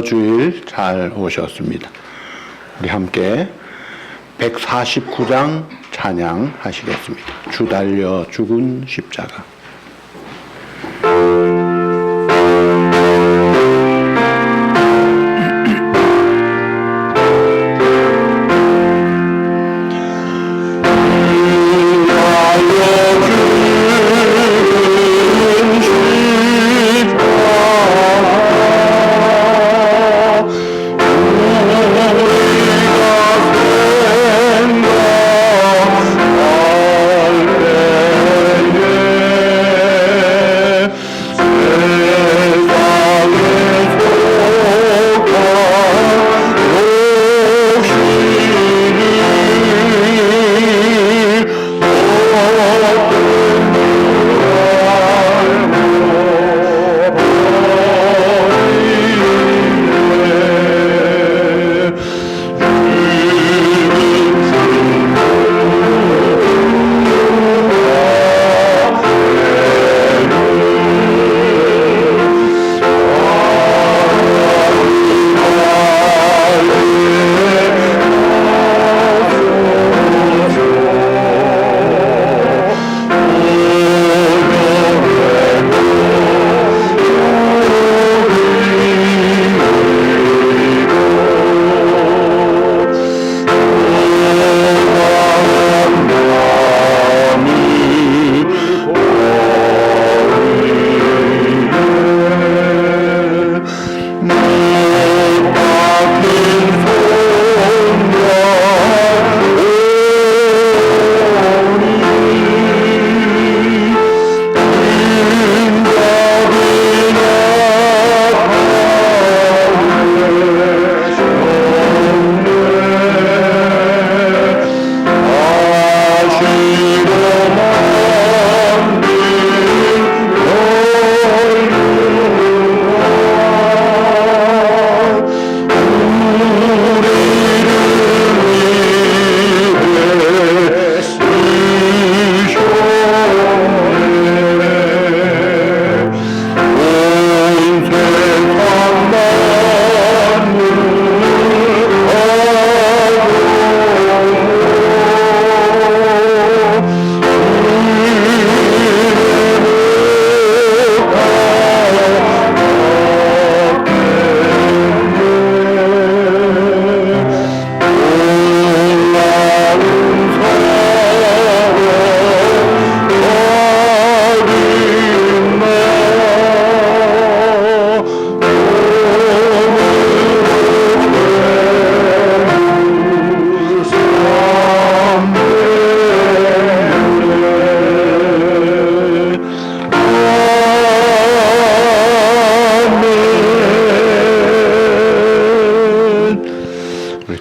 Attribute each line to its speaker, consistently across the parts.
Speaker 1: 종려주일 잘 오셨습니다. 우리 함께 149장 찬양하시겠습니다. 주 달려 죽은 십자가.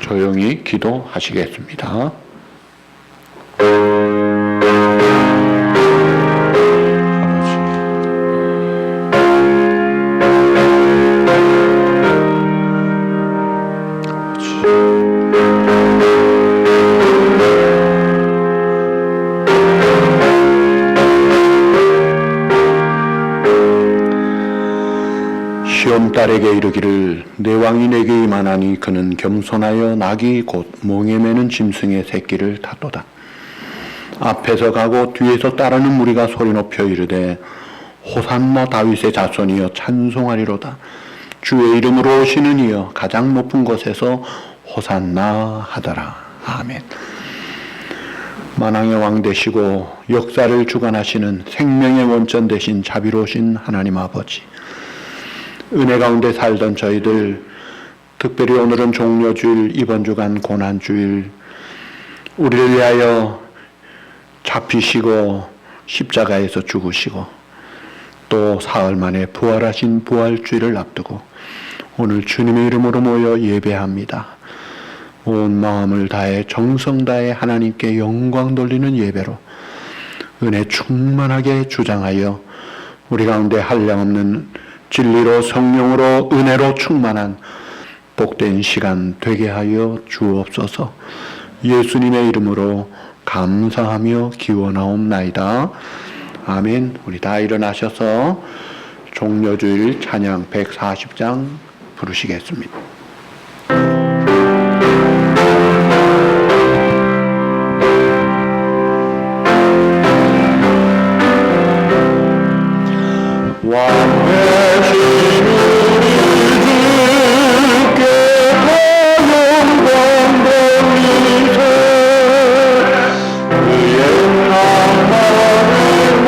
Speaker 1: 조용히 기도하시겠습니다. 시험딸에게 이르기를 내 왕이 내게 임하나니 그는 겸손하여 낙이 곧 몽에 매는 짐승의 새끼를 탔도다. 앞에서 가고 뒤에서 따르는 무리가 소리 높여 이르되 호산나 다윗의 자손이여 찬송하리로다. 주의 이름으로 오시는 이여 가장 높은 곳에서 호산나 하더라. 아멘. 만왕의 왕 되시고 역사를 주관하시는 생명의 원천 되신 자비로우신 하나님 아버지, 은혜 가운데 살던 저희들, 특별히 오늘은 종려주일, 이번 주간 고난주일, 우리를 위하여 잡히시고 십자가에서 죽으시고 또 사흘 만에 부활하신 부활주일을 앞두고 오늘 주님의 이름으로 모여 예배합니다. 온 마음을 다해 정성 다해 하나님께 영광 돌리는 예배로 은혜 충만하게 주장하여 우리 가운데 한량없는 진리로 성령으로 은혜로 충만한 복된 시간 되게 하여 주옵소서. 예수님의 이름으로 감사하며 기원하옵나이다. 아멘. 우리 다 일어나셔서 종려주일 찬양 140장 부르시겠습니다. 왕 대신 우리 주께 영광 돌리세. 그의 나라를 모래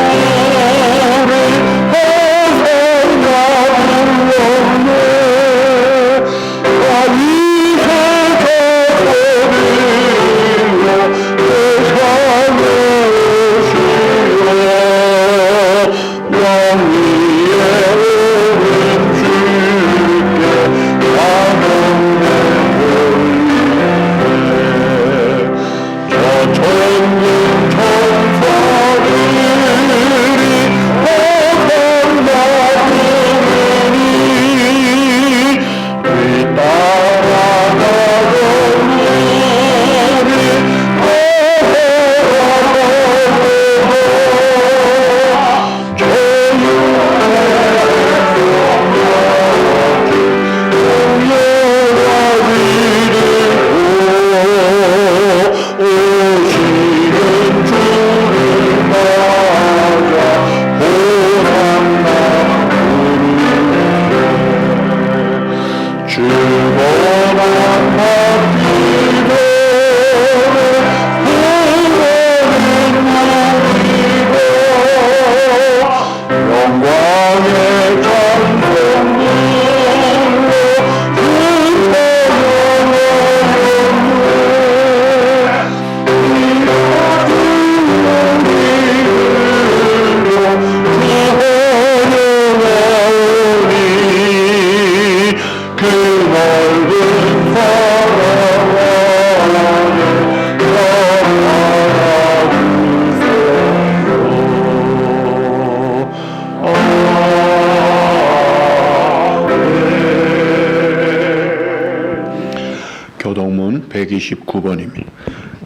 Speaker 1: 호산나 불렀네. 다윗의 저소리로 세상에 오시오. 왕위에 오른 주께 찬양해 돌리네. 저 천군 천사들이 호산나 부르니 뒤따라 나가는 우리 영광의 교동문 129번입니다.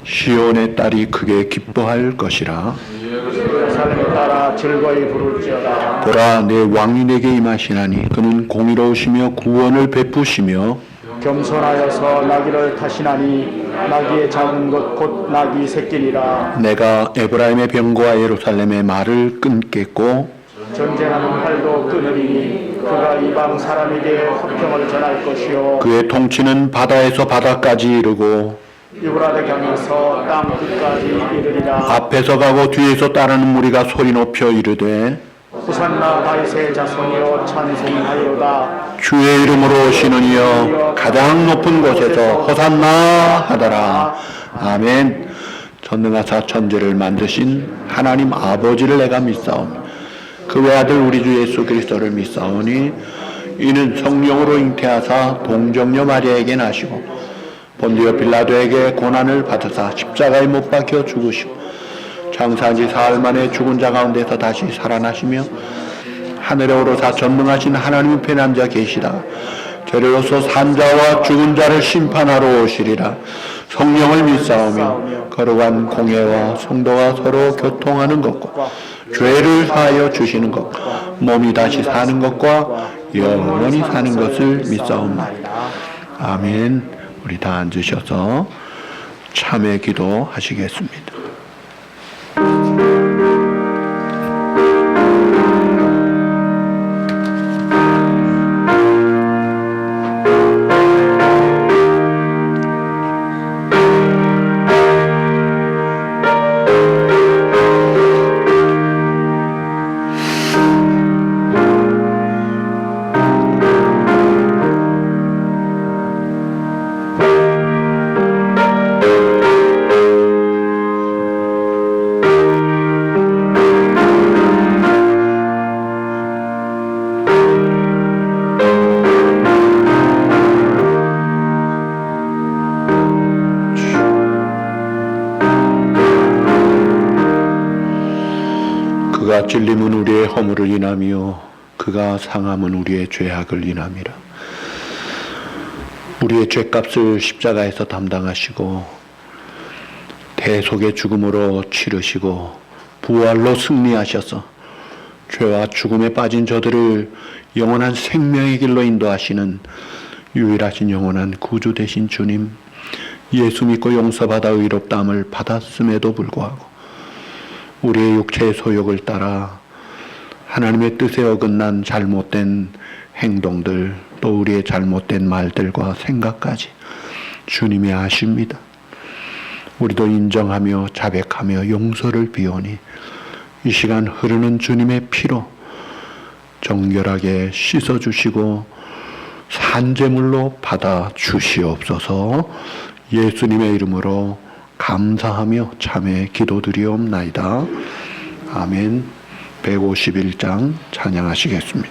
Speaker 1: 시온의 딸이 크게 기뻐할 것이라.
Speaker 2: 예루살렘에 따라 즐거이 부를지어다.
Speaker 1: 보라, 내 왕이 내게 임하시나니 그는 공의로우시며 구원을 베푸시며
Speaker 2: 겸손하여서 나귀를 타시나니 나귀의 작은 것 곧 나귀 새끼니라.
Speaker 1: 내가 에브라임의 병과 예루살렘의 말을 끊겠고
Speaker 2: 전쟁하는 활도 끊으리니 그가 이방 사람에게 화평을 전할 것이요
Speaker 1: 그의 통치는 바다에서 바다까지 이르고
Speaker 2: 유브라데 강에서 땅 끝까지 이르리라.
Speaker 1: 앞에서 가고 뒤에서 따르는 무리가 소리 높여 이르되
Speaker 2: 호산나 다윗의 자손이여 찬송하리로다.
Speaker 1: 주의 이름으로 오시는 이여 가장 높은 곳에서 호산나 하더라. 아멘. 전능하사 천지를 만드신 하나님 아버지를 내가 믿사오며 그 외아들 우리 주 예수 그리스도를 믿사오니 이는 성령으로 잉태하사 동정녀 마리아에게 나시고 본디오 빌라도에게 고난을 받으사 십자가에 못 박혀 죽으시고 장사한 지 사흘 만에 죽은 자 가운데서 다시 살아나시며 하늘에 오르사 전능하신 하나님의 편한 자 계시다. 저리로서 산자와 죽은 자를 심판하러 오시리라. 성령을 믿사오며 거룩한 공예와 성도가 서로 교통하는 것과 죄를 사하여 주시는 것, 몸이 다시 사는 것과 영원히 사는 것을 믿사옵나이다. 아멘. 우리 다 앉으셔서 참회 기도 하시겠습니다. 그가 찔림은 우리의 허물을 인하며 그가 상함은 우리의 죄악을 인함이라. 우리의 죄값을 십자가에서 담당하시고 대속의 죽음으로 치르시고 부활로 승리하셔서 죄와 죽음에 빠진 저들을 영원한 생명의 길로 인도하시는 유일하신 영원한 구주 되신 주님, 예수 믿고 용서받아 의롭다함을 받았음에도 불구하고 우리의 육체의 소욕을 따라 하나님의 뜻에 어긋난 잘못된 행동들, 또 우리의 잘못된 말들과 생각까지 주님이 아십니다. 우리도 인정하며 자백하며 용서를 비오니 이 시간 흐르는 주님의 피로 정결하게 씻어주시고 산제물로 받아 주시옵소서. 예수님의 이름으로 감사하며 참회 기도드리옵나이다. 아멘. 151장 찬양하시겠습니다.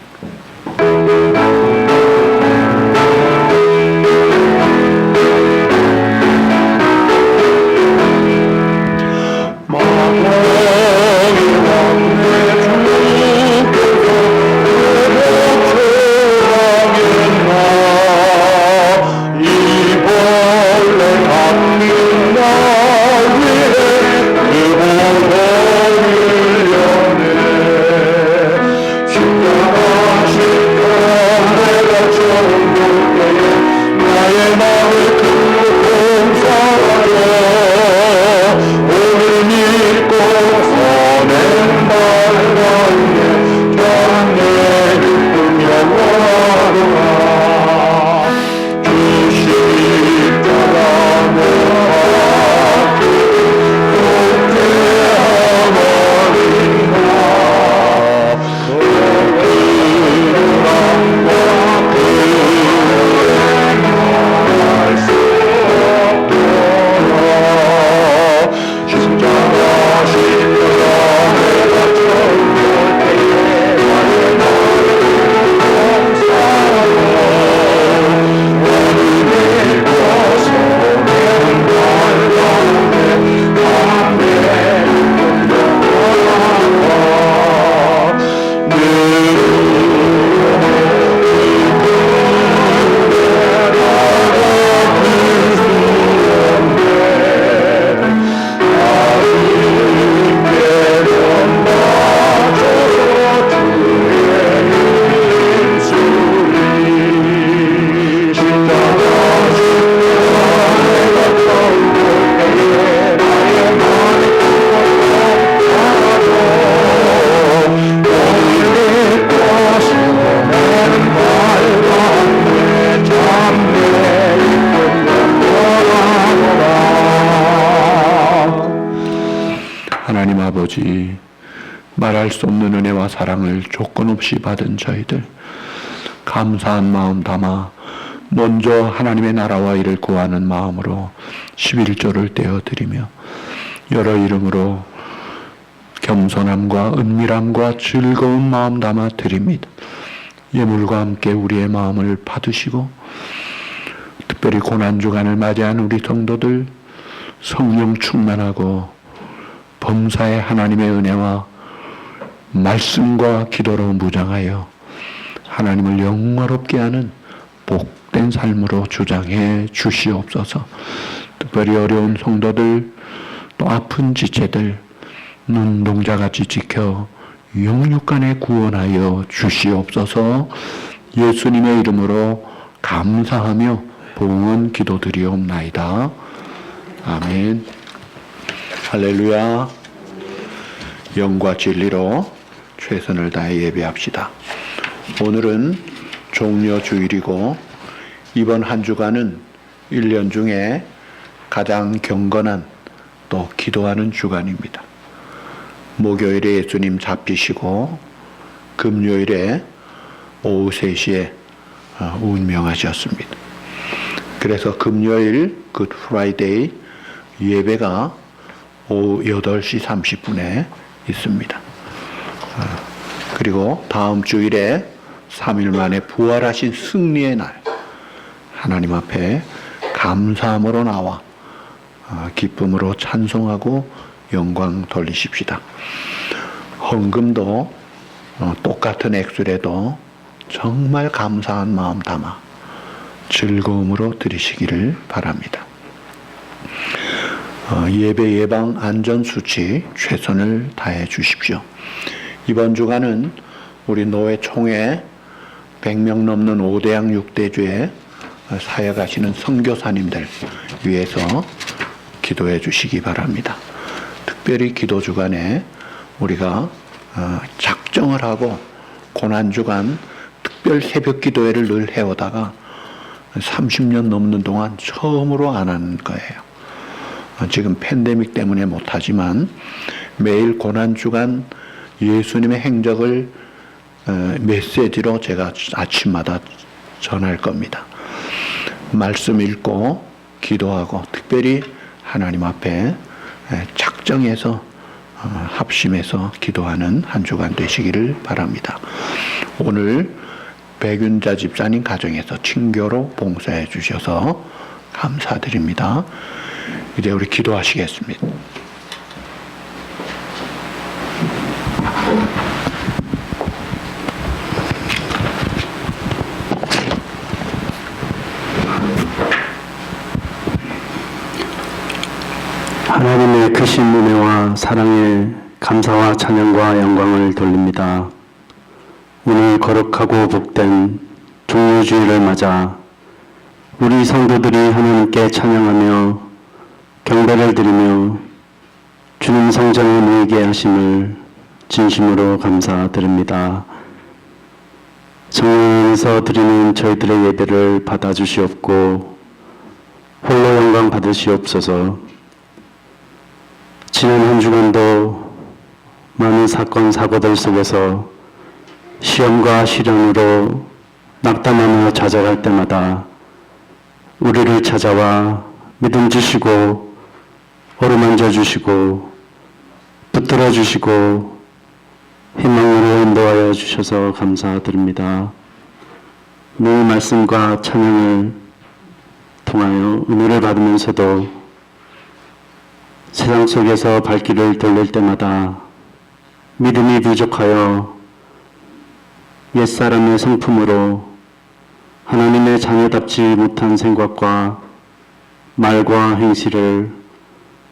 Speaker 1: 하나님 아버지, 말할 수 없는 은혜와 사랑을 조건 없이 받은 저희들, 감사한 마음 담아 먼저 하나님의 나라와 이를 구하는 마음으로 11조를 떼어드리며 여러 이름으로 겸손함과 은밀함과 즐거운 마음 담아 드립니다. 예물과 함께 우리의 마음을 받으시고 특별히 고난주간을 맞이한 우리 성도들 성령 충만하고 범사의 하나님의 은혜와 말씀과 기도로 무장하여 하나님을 영화롭게 하는 복된 삶으로 주장해 주시옵소서. 특별히 어려운 성도들, 또 아픈 지체들 눈동자같이 지켜 영육간에 구원하여 주시옵소서. 예수님의 이름으로 감사하며 봉헌 기도드리옵나이다. 아멘. 할렐루야. 영과 진리로 최선을 다해 예배합시다. 오늘은 종려주일이고 이번 한 주간은 1년 중에 가장 경건한 또 기도하는 주간입니다. 목요일에 예수님 잡히시고 금요일에 오후 3시에 운명하셨습니다. 그래서 금요일 굿 프라이데이 예배가 오후 8시 30분에 있습니다. 그리고 다음 주일에 3일 만에 부활하신 승리의 날 하나님 앞에 감사함으로 나와 기쁨으로 찬송하고 영광 돌리십시다. 헌금도 똑같은 액수라도 정말 감사한 마음 담아 즐거움으로 드리시기를 바랍니다. 예배 예방 안전수칙 최선을 다해 주십시오. 이번 주간은 우리 노회 총회 100명 넘는 5대양 6대주에 사역하시는 선교사님들 위해서 기도해 주시기 바랍니다. 특별히 기도 주간에 우리가 작정을 하고 고난 주간 특별 새벽 기도회를 늘 해오다가 30년 넘는 동안 처음으로 안 하는 거예요. 지금 팬데믹 때문에 못하지만 매일 고난 주간 예수님의 행적을 메시지로 제가 아침마다 전할 겁니다. 말씀 읽고 기도하고 특별히 하나님 앞에 작정해서 합심해서 기도하는 한 주간 되시기를 바랍니다. 오늘 백윤자 집사님 가정에서 친교로 봉사해 주셔서 감사드립니다. 이제 우리 기도하시겠습니다.
Speaker 3: 하나님의 크신 은혜와 사랑에 감사와 찬양과 영광을 돌립니다. 오늘 거룩하고 복된 종료주일을 맞아 우리 성도들이 하나님께 찬양하며 경배를 드리며 주님 성전에 모이게 하심을 진심으로 감사드립니다. 성령에서 드리는 저희들의 예배를 받아주시옵고 홀로 영광 받으시옵소서. 지난 한 주간도 많은 사건 사고들 속에서 시험과 시련으로 낙담하며 좌절할 때마다 우리를 찾아와 믿음 주시고 어루만져 주시고 붙들어 주시고 희망으로 인도하여 주셔서 감사드립니다. 늘 말씀과 찬양을 통하여 은혜를 받으면서도 세상 속에서 발길을 돌릴 때마다 믿음이 부족하여 옛사람의 성품으로 하나님의 자녀답지 못한 생각과 말과 행실을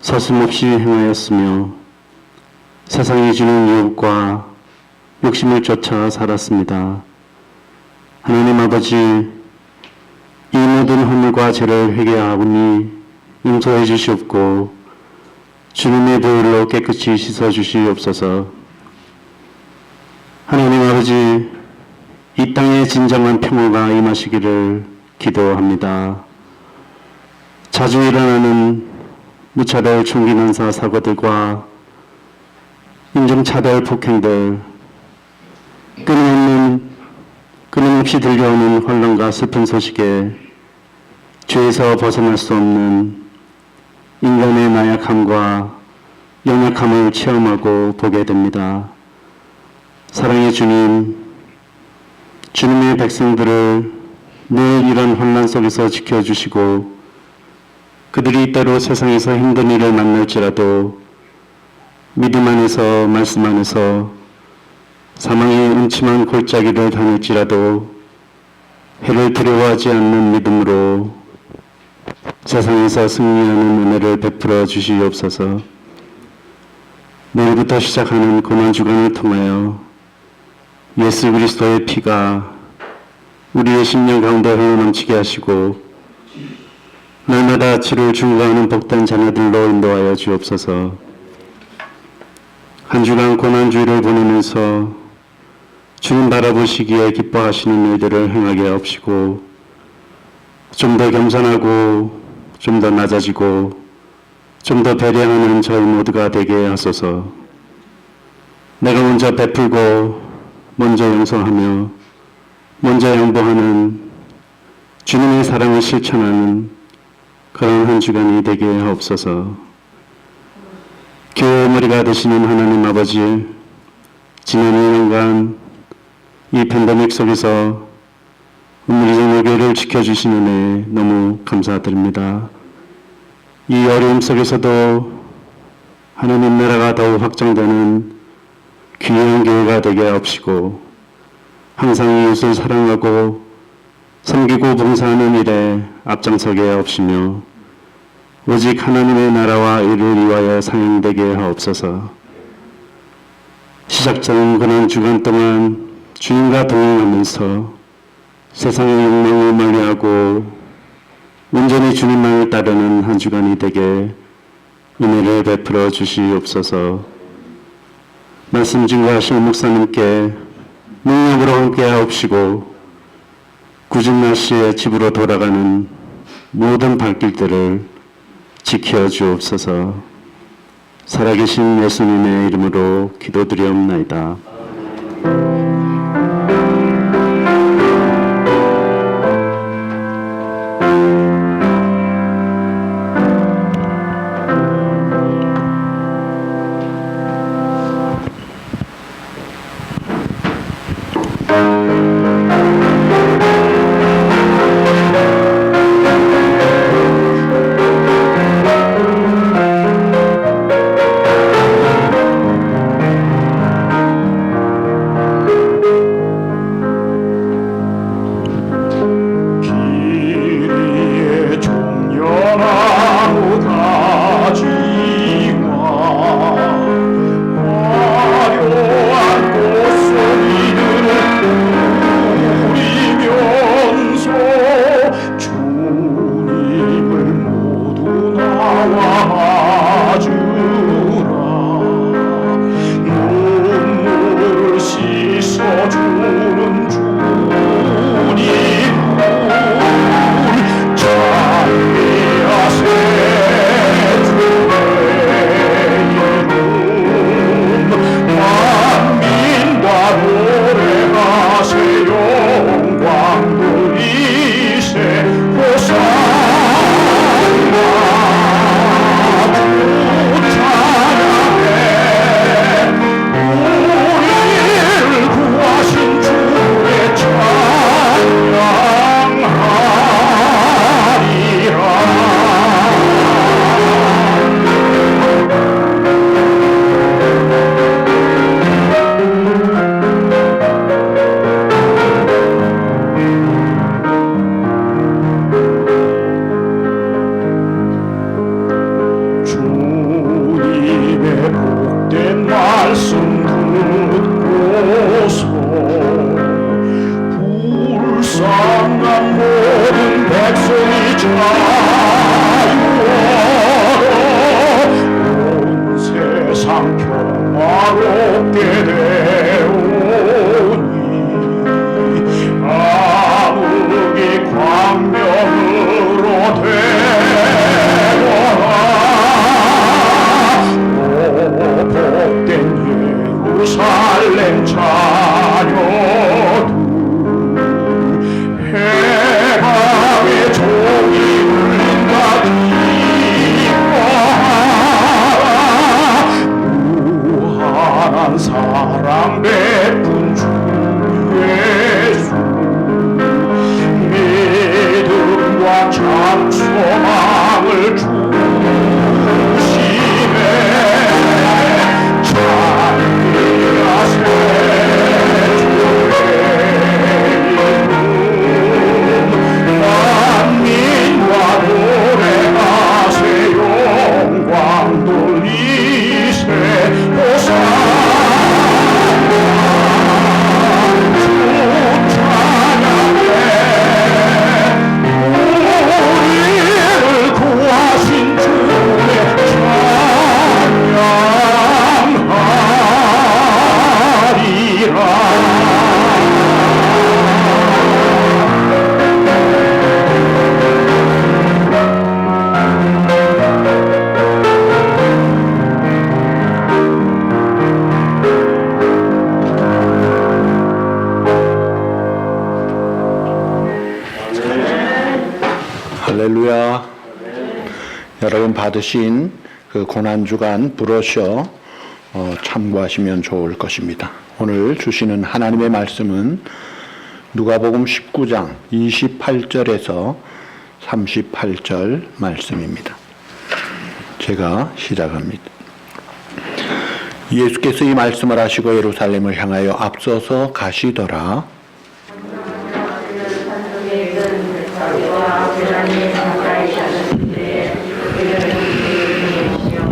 Speaker 3: 서슴없이 행하였으며 세상이 주는 유혹과 욕심을 쫓아 살았습니다. 하나님 아버지, 이 모든 허물과 죄를 회개하오니 용서해 주시옵고 주님의 보혈로 깨끗이 씻어 주시옵소서. 하나님 아버지, 이 땅에 진정한 평화가 임하시기를 기도합니다. 자주 일어나는 무차별 총기 난사 사고들과 인종차별 폭행들, 끊임없이 들려오는 혼란과 슬픈 소식에 죄에서 벗어날 수 없는 인간의 나약함과 연약함을 체험하고 보게 됩니다. 사랑의 주님, 주님의 백성들을 늘 이런 혼란 속에서 지켜주시고 그들이 때로 세상에서 힘든 일을 만날지라도 믿음 안에서 말씀 안에서 사망의 음침한 골짜기를 다닐지라도 해를 두려워하지 않는 믿음으로 세상에서 승리하는 은혜를 베풀어 주시옵소서. 내일부터 시작하는 고난주간을 통하여 예수 그리스도의 피가 우리의 심령 가운데 흘러넘치게 하시고 날마다 주를 중거하는 복된 자녀들로 인도하여 주옵소서. 한 주간 고난주일을 보내면서 주님 바라보시기에 기뻐하시는 일들을 행하게 하옵시고 좀 더 겸손하고 좀 더 낮아지고 좀 더 배려하는 저희 모두가 되게 하소서. 내가 먼저 베풀고 먼저 용서하며 먼저 양보하는 주님의 사랑을 실천하는 그런 한 주간이 되게 하옵소서. 교회의 머리가 되시는 하나님 아버지, 지난 2년간 이 팬데믹 속에서 우리 교회를 지켜주시는 은혜 너무 감사드립니다. 이 어려움 속에서도 하나님 나라가 더욱 확장되는 귀한 교회가 되게 하옵시고 항상 이웃을 사랑하고 섬기고 봉사하는 일에 앞장서게 하옵시며 오직 하나님의 나라와 일을 위하여 사용되게 하옵소서. 시작된 그런 주간 동안 주님과 동행하면서 세상의 욕망을 멀리하고 온전히 주님만을 따르는 한 주간이 되게 은혜를 베풀어 주시옵소서. 말씀 증거하실 목사님께 능력으로 함께 하옵시고 굳은 날씨에 집으로 돌아가는 모든 발길들을 지켜 주옵소서. 살아계신 예수님의 이름으로 기도드리옵나이다.
Speaker 2: 길이에 종려나무 가지와 화려한 꽃송이들을 뿌리면서 주님을 모두 나와 맞으라. 눈물을 씻어주는 주님 찬미하세 주의 이름. 만민과 노래하세 영광 돌리세 호산나. 주 찬양해 우리를 구하신 주의 찬양하리라. 주님의 복된 말씀 듣고서 불쌍한 모든 백성이 자유하라. 온 세상 평화롭게 되오니 암흑이 광명으로 되어라. 복된 예루살렘 자녀들 해방의 종이 울린다 기뻐하라. 무한한 사랑 베푼 주 예수 믿음과 참 소망을 주시네. 찬미하세 주의 이름. 만민과 노래하세 영광 돌리세 호산나. 주 찬양해 우리를 구하신 주의
Speaker 1: 할렐루야. 여러분 받으신 그 고난주간 브로셔 참고하시면 좋을 것입니다. 오늘 주시는 하나님의 말씀은 누가복음 19장 28절에서 38절 말씀입니다. 제가 시작합니다. 예수께서 이 말씀을 하시고 예루살렘을 향하여 앞서서 가시더라.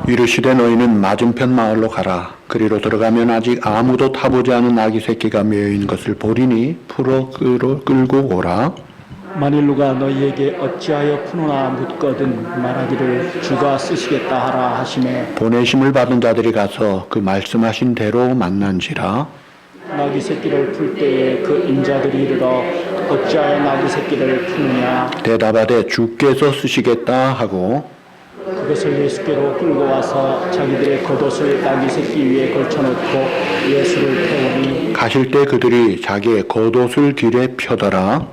Speaker 1: 이르시되 너희는 맞은편 마을로 가라. 그리로 들어가면 아직 아무도 타보지 않은 아기 새끼가 메어있는 것을 보리니 풀어 끌고 오라.
Speaker 2: 만일 누가 너희에게 어찌하여 푸노나 묻거든 말하기를 주가 쓰시겠다 하라 하시매
Speaker 1: 보내심을 받은 자들이 가서 그 말씀하신 대로 만난지라.
Speaker 2: 나귀 새끼를 풀 때에 그 인자들이 이르러 어찌하여 나귀 새끼를 푸느냐
Speaker 1: 대답하되 주께서 쓰시겠다 하고
Speaker 2: 그것을 예수께로 끌고 와서 자기들의 겉옷을 나귀 새끼 위에 걸쳐놓고 예수를 태우니
Speaker 1: 가실 때 그들이 자기의 겉옷을 길에 펴더라.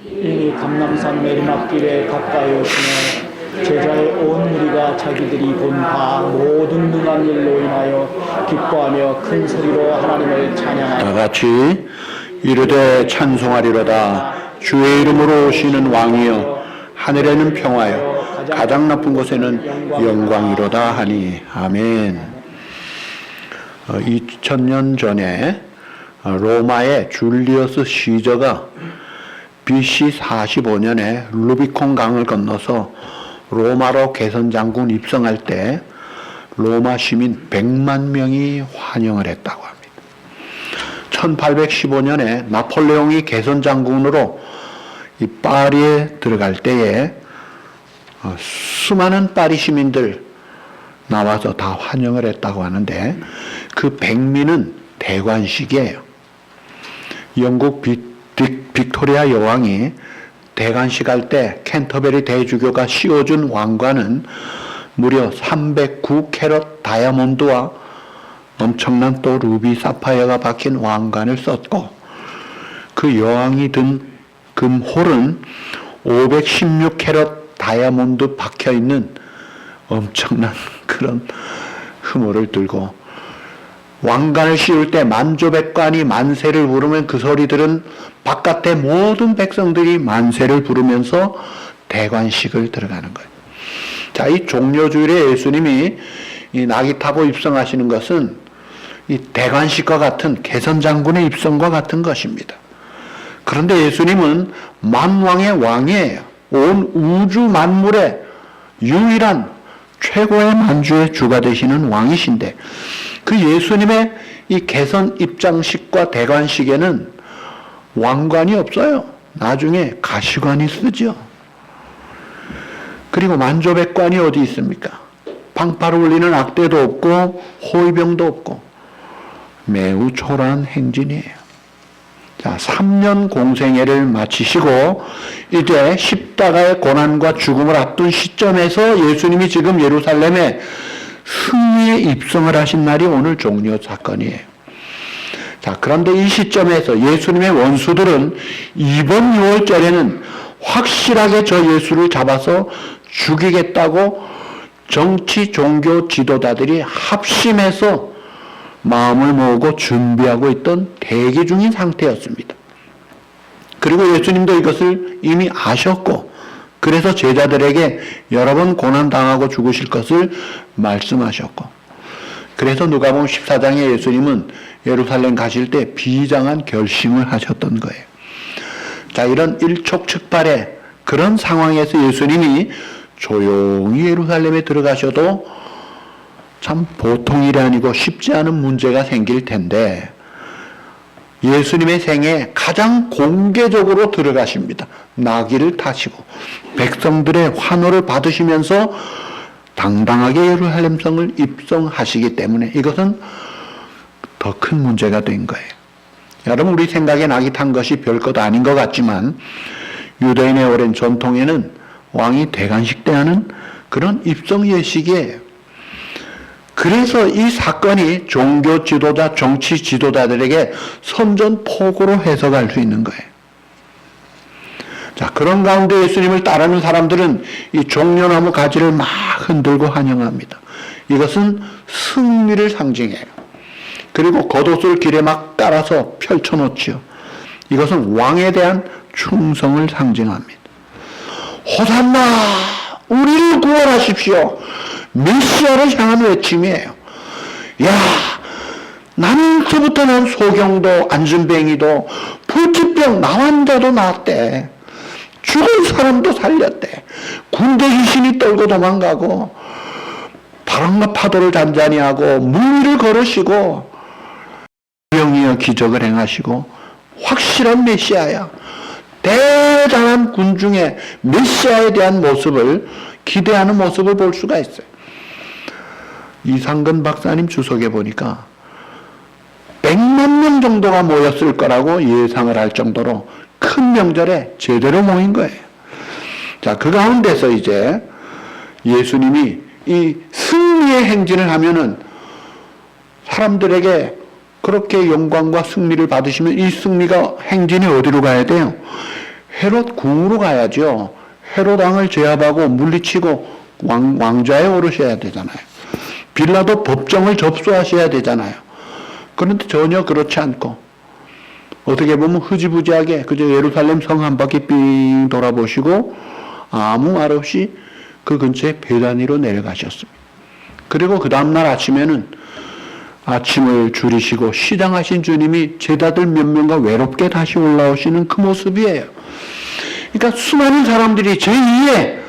Speaker 2: 이미 감람산 내리막길에 가까이 오시며 제자의 온 무리가 자기들이 본 바 모든 능한 일로 인하여 기뻐하며 큰 소리로 하나님을 찬양하니
Speaker 1: 다 같이 이르되 찬송하리로다. 주의 이름으로 오시는 왕이여 하늘에는 평화여 가장 나쁜 곳에는 영광이로다 하니 아멘. 2000년 전에 로마의 줄리어스 시저가 BC 45년에 루비콘 강을 건너서 로마로 개선장군 입성할 때 로마 시민 100만 명이 환영을 했다고 합니다. 1815년에 나폴레옹이 개선장군으로 이 파리에 들어갈 때에 수많은 파리 시민들 나와서 다 환영을 했다고 하는데 그 백미는 대관식이에요. 영국 빅토리아 여왕이 대관식 할 때 캔터베리 대주교가 씌워준 왕관은 무려 309캐럿 다이아몬드와 엄청난 또 루비 사파이어가 박힌 왕관을 썼고 그 여왕이 든 금홀은 516캐럿 다이아몬드 박혀있는 엄청난 그런 흐물을 들고 왕관을 씌울 때 만조백관이 만세를 부르면 그 소리들은 바깥의 모든 백성들이 만세를 부르면서 대관식을 들어가는 거예요. 자, 이 종려주일에 예수님이 이 나귀 타고 입성하시는 것은 이 대관식과 같은 개선장군의 입성과 같은 것입니다. 그런데 예수님은 만왕의 왕이에요. 온 우주 만물의 유일한 최고의 만주의 주가 되시는 왕이신데 그 예수님의 이 개선 입장식과 대관식에는 왕관이 없어요. 나중에 가시관이 쓰죠. 그리고 만조백관이 어디 있습니까? 방파를 울리는 악대도 없고 호위병도 없고 매우 초라한 행진이에요. 자, 3년 공생애를 마치시고 이제 십자가의 고난과 죽음을 앞둔 시점에서 예수님이 지금 예루살렘에 승리에 입성을 하신 날이 오늘 종려 사건이에요. 자, 그런데 이 시점에서 예수님의 원수들은 이번 6월절에는 확실하게 저 예수를 잡아서 죽이겠다고 정치 종교 지도자들이 합심해서 마음을 모으고 준비하고 있던 대기 중인 상태였습니다. 그리고 예수님도 이것을 이미 아셨고 그래서 제자들에게 여러 번 고난당하고 죽으실 것을 말씀하셨고 그래서 누가복음 14장에 예수님은 예루살렘 가실 때 비장한 결심을 하셨던 거예요. 자, 이런 일촉즉발의 그런 상황에서 예수님이 조용히 예루살렘에 들어가셔도 참 보통 일이 아니고 쉽지 않은 문제가 생길 텐데 예수님의 생에 가장 공개적으로 들어가십니다. 나귀를 타시고 백성들의 환호를 받으시면서 당당하게 예루살렘 성을 입성하시기 때문에 이것은 더 큰 문제가 된 거예요. 여러분, 우리 생각에 나귀 탄 것이 별것 아닌 것 같지만 유대인의 오랜 전통에는 왕이 대관식 때 하는 그런 입성 예식이에요. 그래서 이 사건이 종교 지도자, 정치 지도자들에게 선전포고로 해석할 수 있는 거예요. 자, 그런 가운데 예수님을 따르는 사람들은 이 종려나무 가지를 막 흔들고 환영합니다. 이것은 승리를 상징해요. 그리고 겉옷을 길에 막 깔아서 펼쳐놓지요. 이것은 왕에 대한 충성을 상징합니다. 호산나! 우리를 구원하십시오! 메시아를 향한 외침이에요. 야, 나면서부터 난 소경도 안전뱅이도 불치병 나환자도 나았대. 죽은 사람도 살렸대. 군대 귀신이 떨고 도망가고 바람과 파도를 잔잔히 하고 물 위를 걸으시고 명이여 기적을 행하시고 확실한 메시아야. 대단한 군중의 메시아에 대한 모습을 기대하는 모습을 볼 수가 있어요. 이상근 박사님 주석에 보니까 100만 명 정도가 모였을 거라고 예상을 할 정도로 큰 명절에 제대로 모인 거예요. 자, 그 가운데서 이제 예수님이 이 승리의 행진을 하면은 사람들에게 그렇게 영광과 승리를 받으시면 이 승리가 행진이 어디로 가야 돼요? 헤롯 궁으로 가야죠. 헤롯 왕을 제압하고 물리치고 왕좌에 오르셔야 되잖아요. 빌라도 법정을 접수하셔야 되잖아요. 그런데 전혀 그렇지 않고 어떻게 보면 흐지부지하게 그저 예루살렘 성 한 바퀴 삥 돌아보시고 아무 말 없이 그 근처에 베다니로 내려가셨습니다. 그리고 그 다음날 아침에는 아침을 줄이시고 시장하신 주님이 제자들 몇 명과 외롭게 다시 올라오시는 그 모습이에요. 그러니까 수많은 사람들이 제2의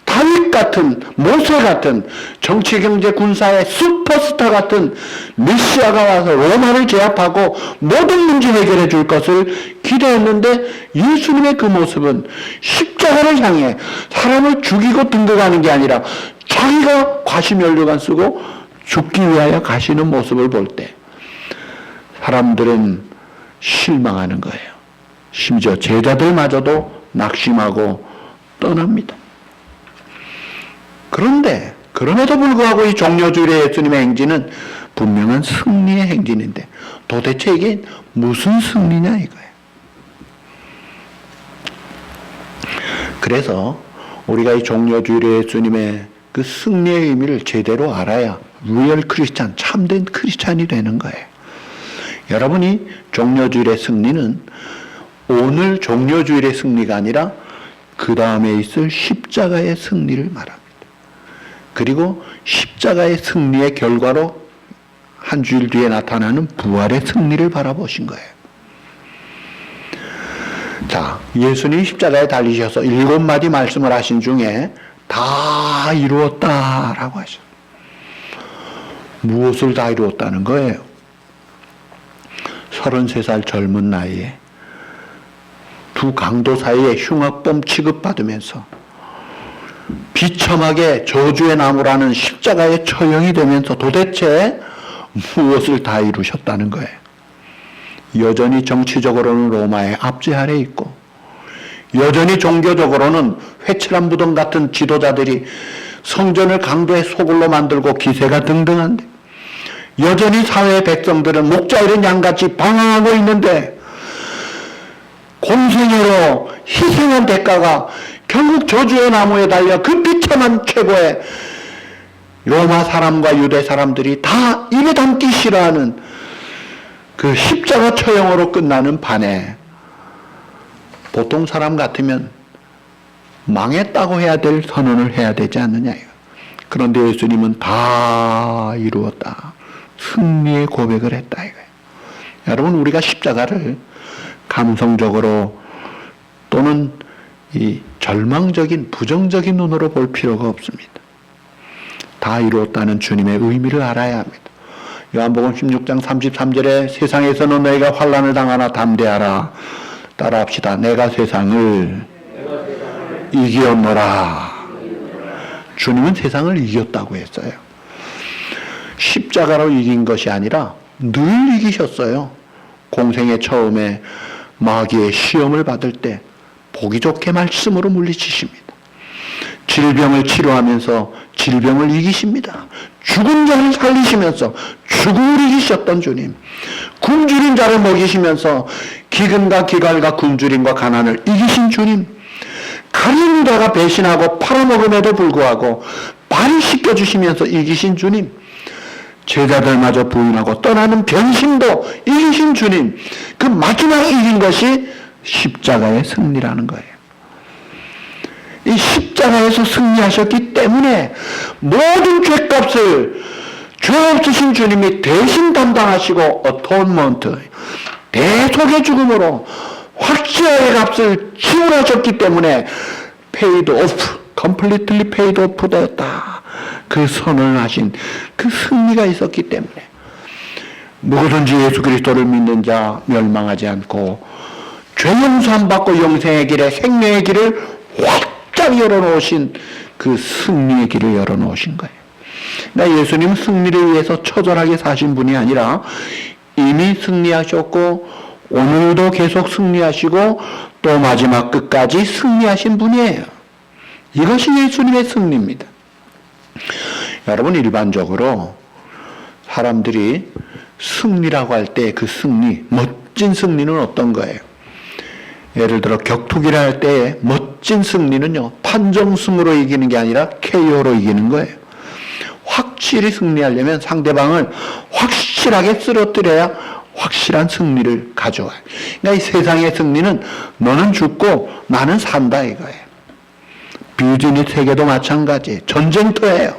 Speaker 1: 다윗 같은, 모세 같은, 정치, 경제, 군사의 슈퍼스타 같은 메시아가 와서 로마를 제압하고 모든 문제 해결해 줄 것을 기대했는데 예수님의 그 모습은 십자가를 향해 사람을 죽이고 등극하는 게 아니라 자기가 과시면류관 쓰고 죽기 위하여 가시는 모습을 볼 때 사람들은 실망하는 거예요. 심지어 제자들마저도 낙심하고 떠납니다. 그런데 그럼에도 불구하고 이 종려주일의 예수님의 행진은 분명한 승리의 행진인데 도대체 이게 무슨 승리냐 이거예요. 그래서 우리가 이 종려주일의 예수님의 그 승리의 의미를 제대로 알아야 리얼 크리스찬, 참된 크리스찬이 되는 거예요. 여러분이 종려주일의 승리는 오늘 종려주일의 승리가 아니라 그 다음에 있을 십자가의 승리를 말합니다. 그리고 십자가의 승리의 결과로 한 주일 뒤에 나타나는 부활의 승리를 바라보신 거예요. 자, 예수님이 십자가에 달리셔서 7마디 말씀을 하신 중에 다 이루었다라고 하셨어요. 무엇을 다 이루었다는 거예요? 33살 젊은 나이에 두 강도 사이에 흉악범 취급받으면서 비참하게 저주의 나무라는 십자가의 처형이 되면서 도대체 무엇을 다 이루셨다는 거예요? 여전히 정치적으로는 로마의 압제 아래 있고 여전히 종교적으로는 회칠한 무덤 같은 지도자들이 성전을 강도의 소굴로 만들고 기세가 등등한데 여전히 사회의 백성들은 목자 잃은 양같이 방황하고 있는데 공생애로 희생한 대가가 결국 저주의 나무에 달려 그 비참한 최고의 로마 사람과 유대 사람들이 다 입에 담기 싫어하는 그 십자가 처형으로 끝나는 판에 보통 사람 같으면 망했다고 해야 될 선언을 해야 되지 않느냐. 그런데 예수님은 다 이루었다. 승리의 고백을 했다. 이거예요. 여러분, 우리가 십자가를 감성적으로 또는 이 절망적인 부정적인 눈으로 볼 필요가 없습니다. 다 이루었다는 주님의 의미를 알아야 합니다. 요한복음 16장 33절에 세상에서는 너희가 환난을 당하나 담대하라. 따라합시다. 내가 세상을 이기었노라. 주님은 세상을 이겼다고 했어요. 십자가로 이긴 것이 아니라 늘 이기셨어요. 공생의 처음에 마귀의 시험을 받을 때 보기 좋게 말씀으로 물리치십니다. 질병을 치료하면서 질병을 이기십니다. 죽은 자를 살리시면서 죽음을 이기셨던 주님. 굶주린 자를 먹이시면서 기근과 기갈과 굶주림과 가난을 이기신 주님. 가룟 유다가 배신하고 팔아먹음에도 불구하고 발을 씻겨주시면서 이기신 주님. 제자들마저 부인하고 떠나는 변심도 이기신 주님. 그 마지막 이긴 것이 십자가의 승리라는 거예요. 이 십자가에서 승리하셨기 때문에 모든 죄값을 죄 없으신 주님이 대신 담당하시고 어토먼트, 대속의 죽음으로 확실하게 값을 지불하셨기 때문에 paid off, completely paid off 되었다. 그 선언하신 그 승리가 있었기 때문에 누구든지 예수 그리스도를 믿는 자 멸망하지 않고 죄 용서함 받고 영생의 길에 생명의 길을 활짝 열어놓으신 그 승리의 길을 열어놓으신 거예요. 그러니까 예수님은 승리를 위해서 처절하게 사신 분이 아니라 이미 승리하셨고 오늘도 계속 승리하시고 또 마지막 끝까지 승리하신 분이에요. 이것이 예수님의 승리입니다. 여러분, 일반적으로 사람들이 승리라고 할 때 그 승리, 멋진 승리는 어떤 거예요? 예를 들어 격투기를 할 때 멋진 승리는요, 판정승으로 이기는 게 아니라 KO로 이기는 거예요. 확실히 승리하려면 상대방을 확실하게 쓰러뜨려야 확실한 승리를 가져와요. 그러니까 이 세상의 승리는 너는 죽고 나는 산다 이거예요. 비즈니스 세계도 마찬가지예요. 전쟁터예요.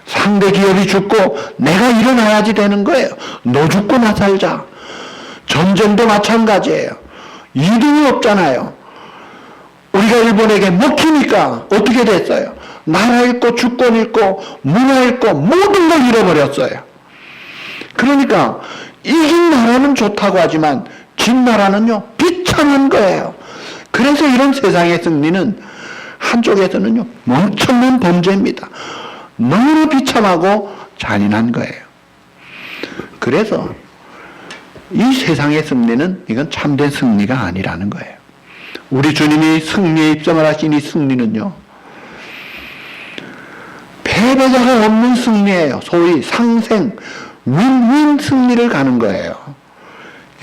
Speaker 1: 상대 기업이 죽고 내가 일어나야지 되는 거예요. 너 죽고 나 살자. 전쟁도 마찬가지예요. 이등이 없잖아요. 우리가 일본에게 먹히니까 어떻게 됐어요? 나라 잃고 주권 잃고 문화 잃고 모든 걸 잃어버렸어요. 그러니까 이긴 나라는 좋다고 하지만 진 나라는요 비참한 거예요. 그래서 이런 세상의 승리는 한쪽에서는요 멍청한 범죄입니다. 너무나 비참하고 잔인한 거예요. 그래서 이 세상의 승리는 이건 참된 승리가 아니라는 거예요. 우리 주님이 승리에 입성을 하신 이 승리는요 패배자가 없는 승리예요. 소위 상생 윈윈 승리를 가는 거예요.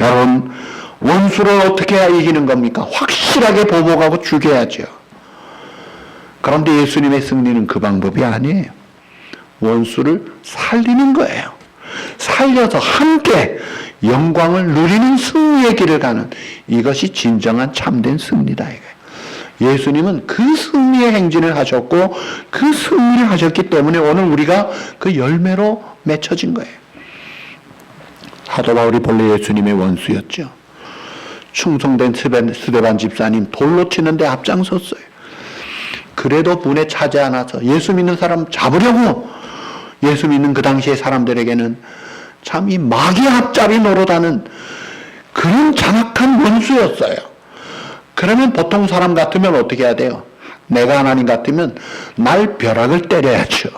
Speaker 1: 여러분, 원수를 어떻게 해야 이기는 겁니까? 확실하게 보복하고 죽여야죠. 그런데 예수님의 승리는 그 방법이 아니에요. 원수를 살리는 거예요. 살려서 함께 영광을 누리는 승리의 길을 가는, 이것이 진정한 참된 승리다 이거예요. 예수님은 그 승리의 행진을 하셨고 그 승리를 하셨기 때문에 오늘 우리가 그 열매로 맺혀진 거예요. 사도 바울이 본래 예수님의 원수였죠. 충성된 스데반 집사님 돌로 치는데 앞장섰어요. 그래도 문에 차지 않아서 예수 믿는 사람 잡으려고, 예수 믿는 그 당시의 사람들에게는 참 이 마귀 앞잡이 노릇하는 그런 잔악한 원수였어요. 그러면 보통 사람 같으면 어떻게 해야 돼요? 내가 하나님 같으면 날 벼락을 때려야죠.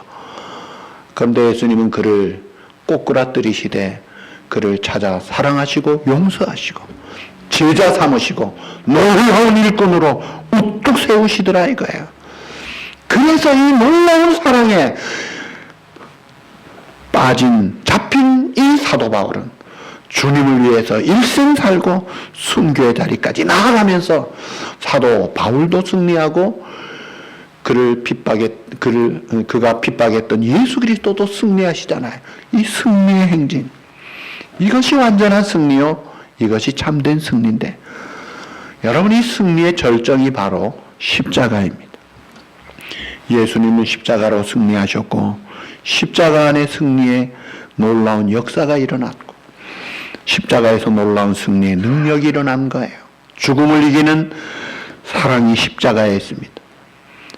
Speaker 1: 그런데 예수님은 그를 꼬꾸라뜨리시되 그를 찾아 사랑하시고 용서하시고 제자 삼으시고 놀라운 일꾼으로 우뚝 세우시더라 이거예요. 그래서 이 놀라운 사랑에 잡힌 이 사도 바울은 주님을 위해서 일생 살고 순교의 자리까지 나아가면서 사도 바울도 승리하고 그가 핍박했던 예수 그리스도도 승리하시잖아요. 이 승리의 행진, 이것이 완전한 승리요, 이것이 참된 승리인데, 여러분, 이 승리의 절정이 바로 십자가입니다. 예수님은 십자가로 승리하셨고 십자가 안의 승리에 놀라운 역사가 일어났고 십자가에서 놀라운 승리의 능력이 일어난 거예요. 죽음을 이기는 사랑이 십자가에 있습니다.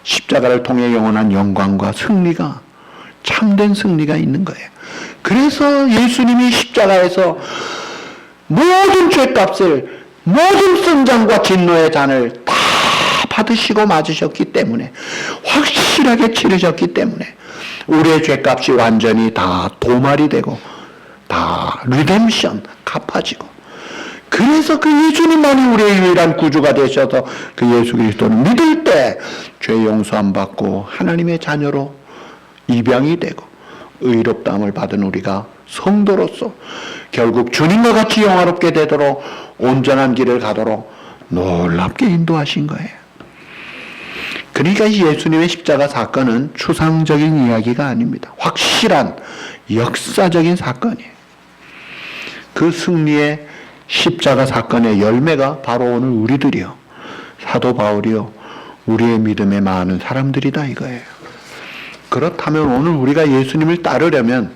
Speaker 1: 십자가를 통해 영원한 영광과 승리가, 참된 승리가 있는 거예요. 그래서 예수님이 십자가에서 모든 죄값을, 모든 선장과 진노의 잔을 다 받으시고 맞으셨기 때문에, 확실하게 치르셨기 때문에 우리의 죄값이 완전히 다 도말이 되고 다 리뎀션, 갚아지고, 그래서 그 예수님만이 우리의 유일한 구주가 되셔서 그 예수 그리스도를 믿을 때 죄 용서함 받고 하나님의 자녀로 입양이 되고 의롭다함을 받은 우리가 성도로서 결국 주님과 같이 영화롭게 되도록 온전한 길을 가도록 놀랍게 인도하신 거예요. 그러니까 예수님의 십자가 사건은 추상적인 이야기가 아닙니다. 확실한 역사적인 사건이에요. 그 승리의 십자가 사건의 열매가 바로 오늘 우리들이요, 사도 바울이요, 우리의 믿음의 많은 사람들이다 이거예요. 그렇다면 오늘 우리가 예수님을 따르려면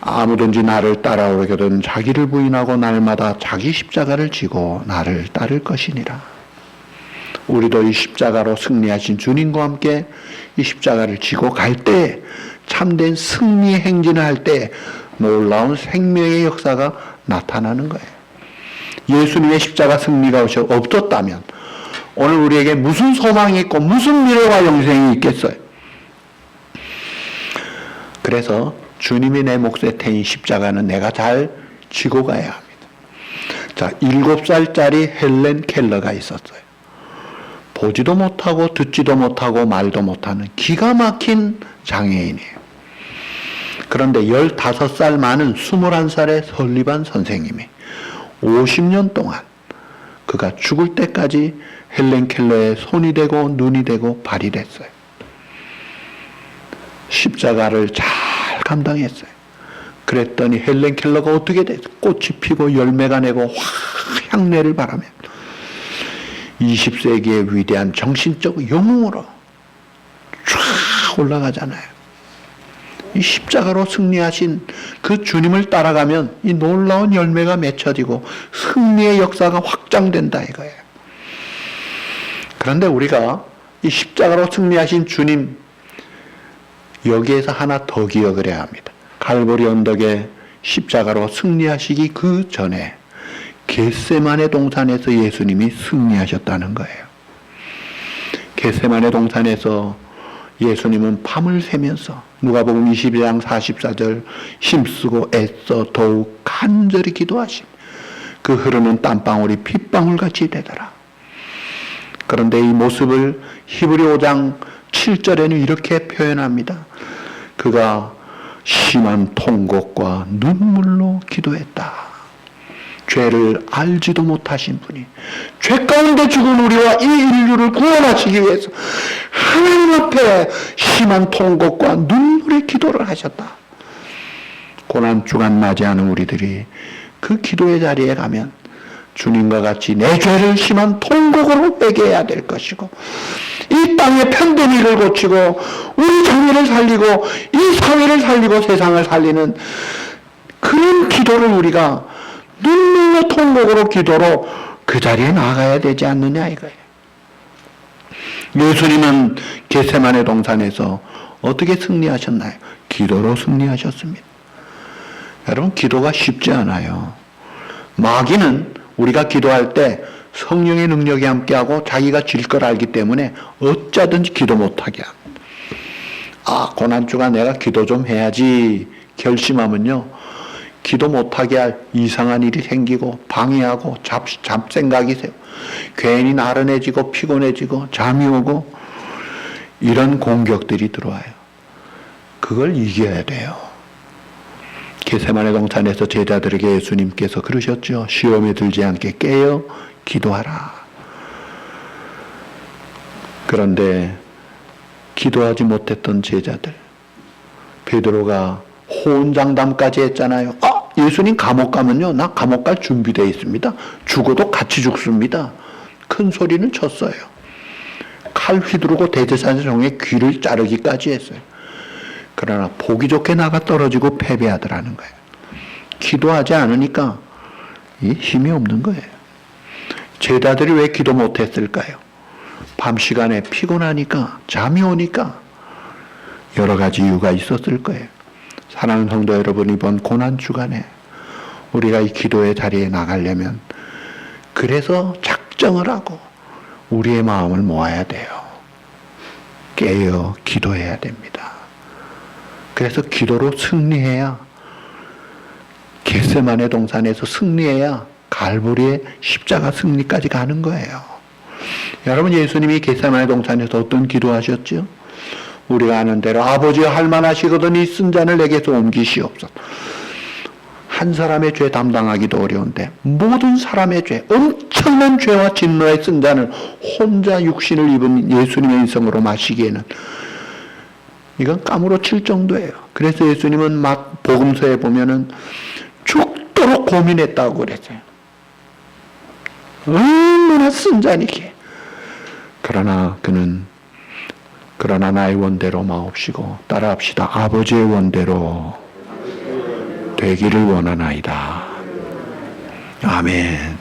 Speaker 1: 아무든지 나를 따라오려거든 자기를 부인하고 날마다 자기 십자가를 지고 나를 따를 것이니라. 우리도 이 십자가로 승리하신 주님과 함께 이 십자가를 지고 갈 때, 참된 승리의 행진을 할 때 놀라운 생명의 역사가 나타나는 거예요. 예수님의 십자가 승리가 없었다면 오늘 우리에게 무슨 소망이 있고 무슨 미래와 영생이 있겠어요? 그래서 주님이 내 몫에 태인 십자가는 내가 잘 지고 가야 합니다. 자, 7살짜리 헬렌 켈러가 있었어요. 보지도 못하고 듣지도 못하고 말도 못하는 기가 막힌 장애인이에요. 그런데 15살 많은 21살의 설리반 선생님이 50년 동안 그가 죽을 때까지 헬렌 켈러의 손이 되고 눈이 되고 발이 됐어요. 십자가를 잘 감당했어요. 그랬더니 헬렌 켈러가 어떻게 됐어요? 꽃이 피고 열매가 내고 향내를 바라며 20세기의 위대한 정신적 영웅으로 쫙 올라가잖아요. 이 십자가로 승리하신 그 주님을 따라가면 이 놀라운 열매가 맺혀지고 승리의 역사가 확장된다 이거예요. 그런데 우리가 이 십자가로 승리하신 주님 여기에서 하나 더 기억을 해야 합니다. 갈보리 언덕에 십자가로 승리하시기 그 전에 겟세마네 동산에서 예수님이 승리하셨다는 거예요. 겟세마네 동산에서 예수님은 밤을 새면서 누가복음 22장 44절 힘쓰고 애써 더욱 간절히 기도하심. 그 흐르는 땀방울이 핏방울같이 되더라. 그런데 이 모습을 히브리 5장 7절에는 이렇게 표현합니다. 그가 심한 통곡과 눈물로 기도했다. 죄를 알지도 못하신 분이 죄 가운데 죽은 우리와 이 인류를 구원하시기 위해서 하나님 앞에 심한 통곡과 눈물의 기도를 하셨다. 고난주간 맞이하는 우리들이 그 기도의 자리에 가면 주님과 같이 내 죄를 심한 통곡으로 회개해야 될 것이고 이 땅의 편된 일을 고치고 우리 장애를 살리고 이 사회를 살리고 세상을 살리는 그런 기도를 우리가 눈물로 통곡으로 기도로 그 자리에 나가야 되지 않느냐 이거예요. 예수님은 겟세마네 동산에서 어떻게 승리하셨나요? 기도로 승리하셨습니다. 여러분 기도가 쉽지 않아요. 마귀는 우리가 기도할 때 성령의 능력이 함께하고 자기가 질 걸 알기 때문에 어쩌든지 기도 못하게 합니다. 아, 고난주가 내가 기도 좀 해야지 결심하면요. 기도 못하게 할 이상한 일이 생기고 방해하고 잡생각이 세요. 괜히 나른해지고 피곤해지고 잠이 오고 이런 공격들이 들어와요. 그걸 이겨야 돼요. 겟세마네 동산에서 제자들에게 예수님께서 그러셨죠. 시험에 들지 않게 깨어 기도하라. 그런데 기도하지 못했던 제자들 베드로가 호언장담까지 했잖아요. 아, 예수님 감옥 가면요 나 감옥 갈 준비되어 있습니다. 죽어도 같이 죽습니다. 큰 소리는 쳤어요. 칼 휘두르고 대제사장의 귀를 자르기까지 했어요. 그러나 보기 좋게 나가 떨어지고 패배하더라는 거예요. 기도하지 않으니까 힘이 없는 거예요. 제자들이 왜 기도 못했을까요? 밤 시간에 피곤하니까 잠이 오니까 여러 가지 이유가 있었을 거예요. 사랑하는 성도 여러분, 이번 고난주간에 우리가 이 기도의 자리에 나가려면 그래서 작정을 하고 우리의 마음을 모아야 돼요. 깨어 기도해야 됩니다. 그래서 기도로 승리해야 겟세마네 동산에서 승리해야 갈보리의 십자가 승리까지 가는 거예요. 여러분 예수님이 겟세마네 동산에서 어떤 기도하셨죠? 우리가 아는 대로 아버지여 할만하시거든 이 쓴 잔을 내게서 옮기시옵소서. 한 사람의 죄 담당하기도 어려운데 모든 사람의 죄, 엄청난 죄와 진노의 쓴 잔을 혼자 육신을 입은 예수님의 인성으로 마시기에는 이건 까무러칠 정도예요. 그래서 예수님은 막 복음서에 보면은 죽도록 고민했다고 그랬어요. 얼마나 쓴 잔이게. 그러나 나의 원대로 마옵시고 따라합시다. 아버지의 원대로 되기를 원하나이다. 아멘.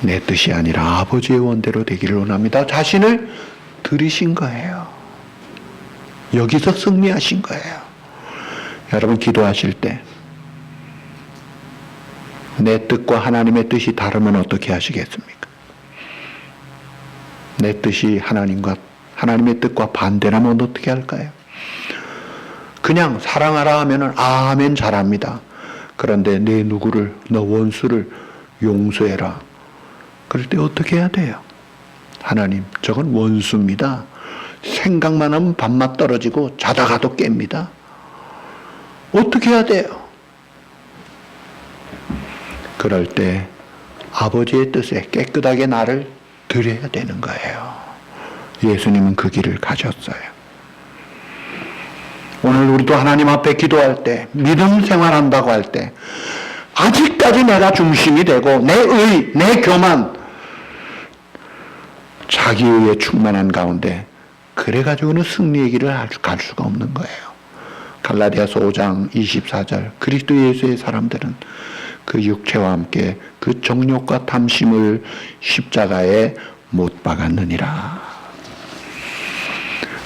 Speaker 1: 내 뜻이 아니라 아버지의 원대로 되기를 원합니다. 자신을 들이신 거예요. 여기서 승리하신 거예요. 여러분 기도하실 때 내 뜻과 하나님의 뜻이 다르면 어떻게 하시겠습니까? 내 뜻이 하나님의 뜻과 반대라면 어떻게 할까요? 그냥 사랑하라 하면은 아멘 잘합니다. 그런데 너 원수를 용서해라. 그럴 때 어떻게 해야 돼요? 하나님, 저건 원수입니다. 생각만 하면 밥맛 떨어지고 자다가도 깹니다. 어떻게 해야 돼요? 그럴 때 아버지의 뜻에 깨끗하게 나를 드려야 되는 거예요. 예수님은 그 길을 가셨어요. 오늘 우리도 하나님 앞에 기도할 때, 믿음 생활한다고 할 때, 아직까지 내가 중심이 되고, 내 교만, 자기의에 충만한 가운데, 그래가지고는 승리의 길을 갈 수가 없는 거예요. 갈라디아서 5장 24절, 그리스도 예수의 사람들은 그 육체와 함께 그 정욕과 탐심을 십자가에 못 박았느니라.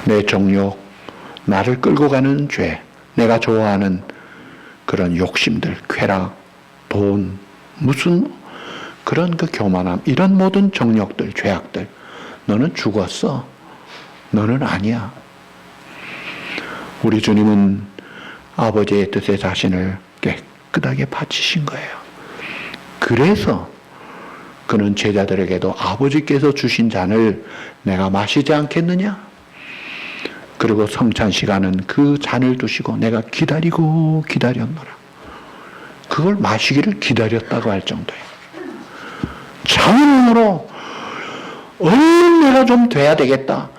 Speaker 1: 내 정욕, 나를 끌고 가는 죄, 내가 좋아하는 그런 욕심들, 쾌락, 돈, 무슨 그런 그 교만함, 이런 모든 정욕들, 죄악들, 너는 죽었어. 너는 아니야. 우리 주님은 아버지의 뜻에 자신을 깨끗하게 바치신 거예요. 그래서 그는 제자들에게도 아버지께서 주신 잔을 내가 마시지 않겠느냐? 그리고 성찬 시간은 그 잔을 두시고 내가 기다리고 기다렸노라. 그걸 마시기를 기다렸다고 할 정도예요. 자원으로 얼른 내가 좀 돼야 되겠다.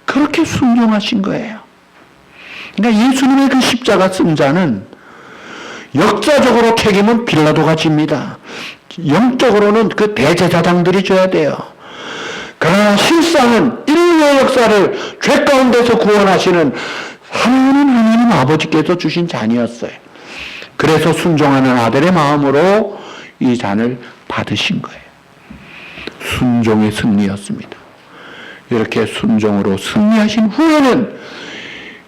Speaker 1: 그렇게 순종하신 거예요. 그러니까 예수님의 그 십자가 쓴 자는 역사적으로 책임은 빌라도가 집니다. 영적으로는 그 대제사장들이 져야 돼요. 그러나 실상은 인류의 역사를 죄 가운데서 구원하시는 하나님 아버지께서 주신 잔이었어요. 그래서 순종하는 아들의 마음으로 이 잔을 받으신 거예요. 순종의 승리였습니다. 이렇게 순종으로 승리하신 후에는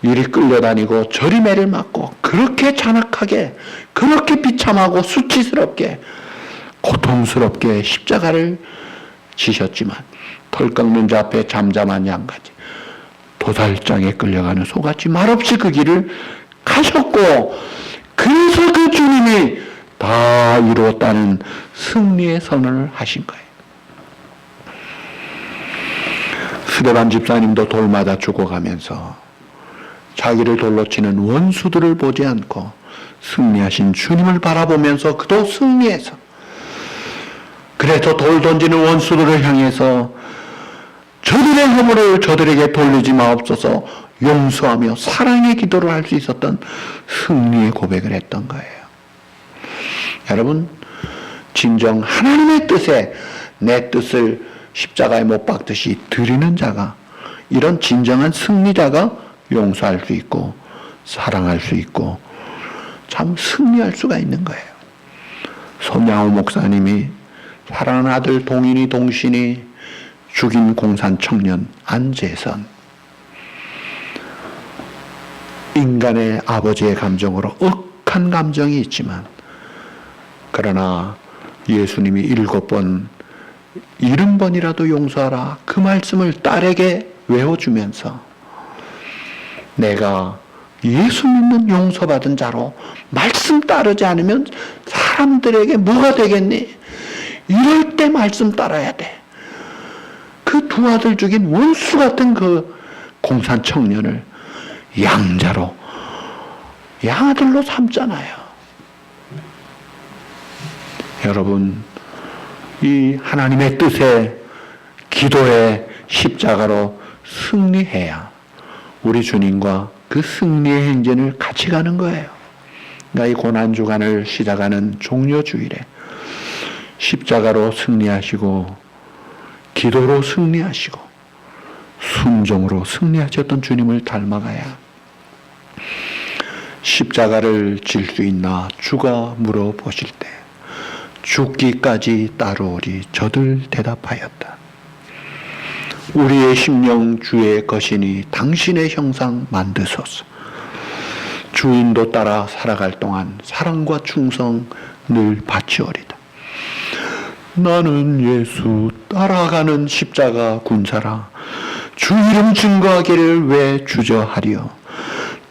Speaker 1: 이리 끌려다니고 저리 매를 맞고 그렇게 잔악하게, 그렇게 비참하고 수치스럽게, 고통스럽게 십자가를 지셨지만 털 깎는 자 앞에 잠잠한 양같이 도살장에 끌려가는 소같이 말없이 그 길을 가셨고, 그래서 그 주님이 다 이루었다는 승리의 선언을 하신 거예요. 스데반 집사님도 돌마다 죽어가면서 자기를 돌로 치는 원수들을 보지 않고 승리하신 주님을 바라보면서 그도 승리해서, 그래서 돌 던지는 원수들을 향해서 저들의 허물을 저들에게 돌리지 마옵소서 용서하며 사랑의 기도를 할 수 있었던 승리의 고백을 했던 거예요. 여러분, 진정 하나님의 뜻에 내 뜻을 십자가에 못 박듯이 드리는 자가, 이런 진정한 승리자가 용서할 수 있고 사랑할 수 있고 참 승리할 수가 있는 거예요. 손양호 목사님이 사랑하는 아들 동인이 동신이 죽인 공산 청년 안재선, 인간의 아버지의 감정으로 억한 감정이 있지만, 그러나 예수님이 7번 70번이라도 용서하라 그 말씀을 딸에게 외워주면서, 내가 예수 믿는 용서받은 자로 말씀 따르지 않으면 사람들에게 뭐가 되겠니? 이럴 때 말씀 따라야 돼. 그 두 아들 죽인 원수 같은 그 공산 청년을 양자로, 양아들로 삼잖아요. 여러분, 이 하나님의 뜻에, 기도에, 십자가로 승리해야 우리 주님과 그 승리의 행진을 같이 가는 거예요. 그러니까 이 고난주간을 시작하는 종료주일에 십자가로 승리하시고, 기도로 승리하시고, 순종으로 승리하셨던 주님을 닮아가야 십자가를 질 수 있나 주가 물어보실 때 죽기까지 따르오리 저들 대답하였다. 우리의 심령 주의 것이니 당신의 형상 만드소서. 주인도 따라 살아갈 동안 사랑과 충성 늘 바치오리다. 나는 예수 따라가는 십자가 군사라. 주 이름 증거하기를 왜 주저하리요.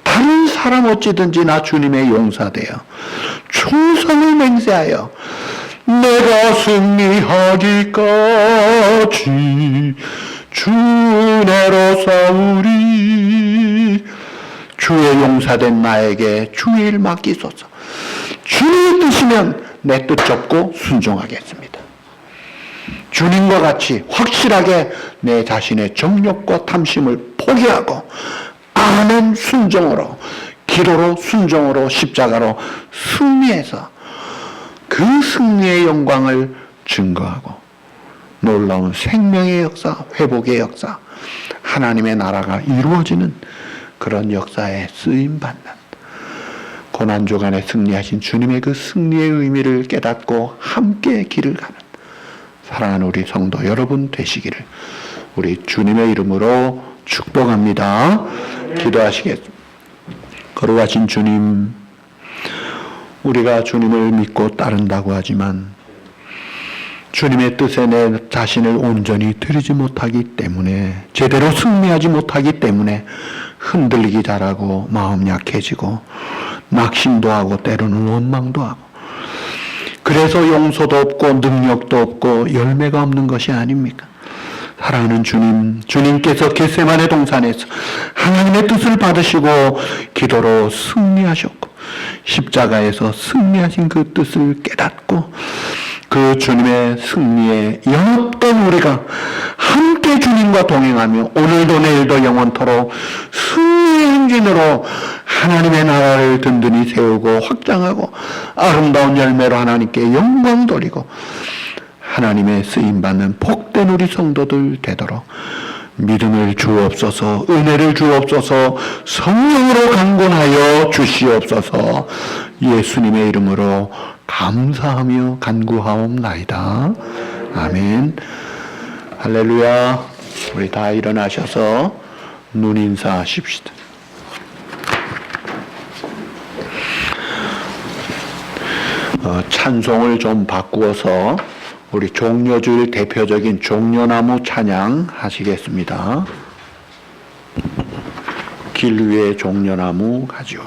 Speaker 1: 다른 사람 어찌든지 나 주님의 용사되어 충성을 맹세하여 내가 승리하기까지 주 은혜로 싸우리. 주의 용사된 나에게 주의 일 맡기소서. 주의 뜻이면 내 뜻 접고 순종하겠습니다. 주님과 같이 확실하게 내 자신의 정욕과 탐심을 포기하고 아멘 순종으로, 기도로 순종으로, 십자가로 승리해서 그 승리의 영광을 증거하고 놀라운 생명의 역사, 회복의 역사, 하나님의 나라가 이루어지는 그런 역사에 쓰임받는, 고난주간에 승리하신 주님의 그 승리의 의미를 깨닫고 함께 길을 가는 사랑하는 우리 성도 여러분 되시기를 우리 주님의 이름으로 축복합니다. 기도하시겠습니다. 거룩하신 주님, 우리가 주님을 믿고 따른다고 하지만 주님의 뜻에 내 자신을 온전히 드리지 못하기 때문에, 제대로 승리하지 못하기 때문에 흔들리기 잘하고 마음 약해지고 낙심도 하고 때로는 원망도 하고, 그래서 용서도 없고 능력도 없고 열매가 없는 것이 아닙니까? 사랑하는 주님, 주님께서 겟세마네 동산에서 하나님의 뜻을 받으시고 기도로 승리하셨고 십자가에서 승리하신 그 뜻을 깨닫고 그 주님의 승리에 영업된 우리가 함께 주님과 동행하며 오늘도 내일도 영원토록 승리의 행진으로 하나님의 나라를 든든히 세우고 확장하고 아름다운 열매로 하나님께 영광 돌리고 하나님의 쓰임받는 복된 우리 성도들 되도록 믿음을 주옵소서, 은혜를 주옵소서, 성령으로 강건하여 주시옵소서. 예수님의 이름으로 감사하며 간구하옵나이다. 아멘. 할렐루야. 우리 다 일어나셔서 눈 인사하십시다. 찬송을 좀 바꾸어서 우리 종려주일 대표적인 종려나무 찬양 하시겠습니다. 길 위에 종려나무 가지와.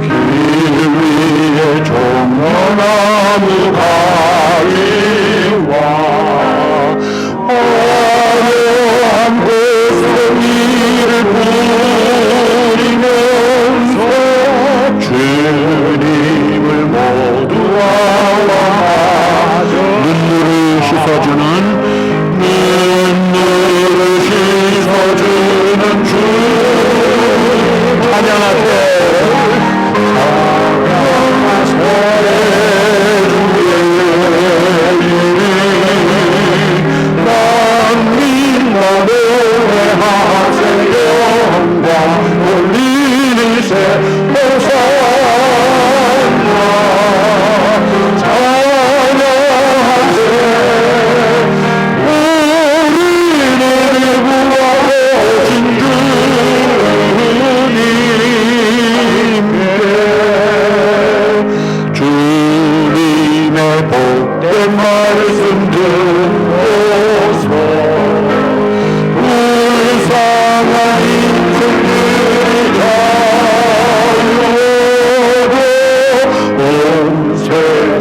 Speaker 1: 길 위에 종려나무 가지와 주님을 모두 알아줘. 눈물을 씻어주는 주 찬양하세.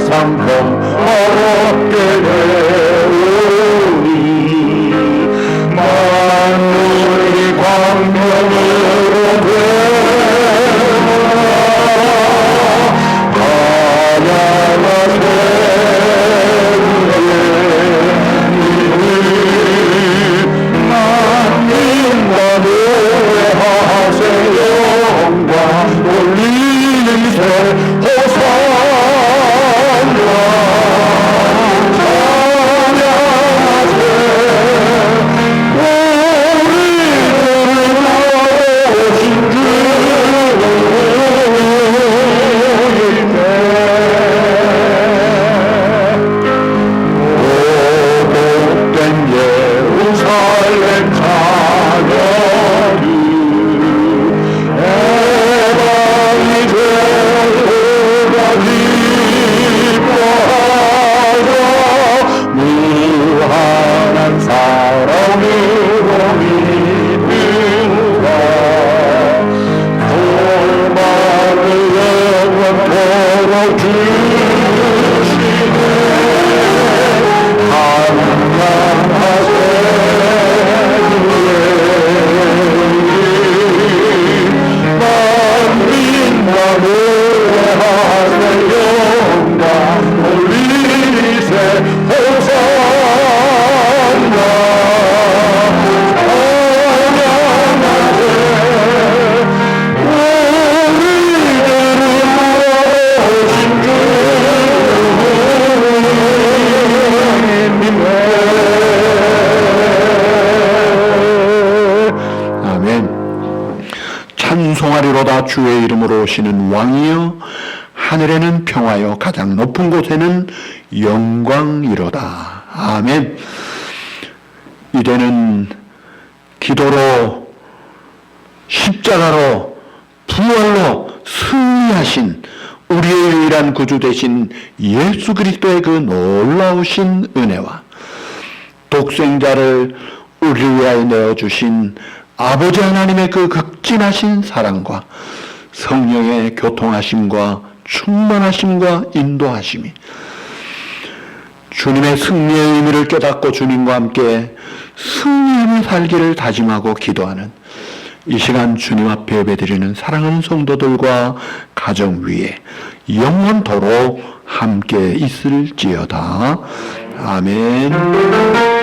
Speaker 1: 호산나 주의 이름으로 오시는 왕이여 하늘에는 평화여 가장 높은 곳에는 영광이로다. 아멘. 이제는 기도로 십자가로 부활로 승리하신 우리의 유일한 구주 되신 예수 그리스도의 그 놀라우신 은혜와 독생자를 우리를 위하여 내어주신 아버지 하나님의 그 극진하신 사랑과 성령의 교통하심과 충만하심과 인도하심이 주님의 승리의 의미를 깨닫고 주님과 함께 승리하며 살기를 다짐하고 기도하는 이 시간 주님 앞에 예배드리는 사랑하는 성도들과 가정 위에 영원토록 함께 있을지어다. 아멘.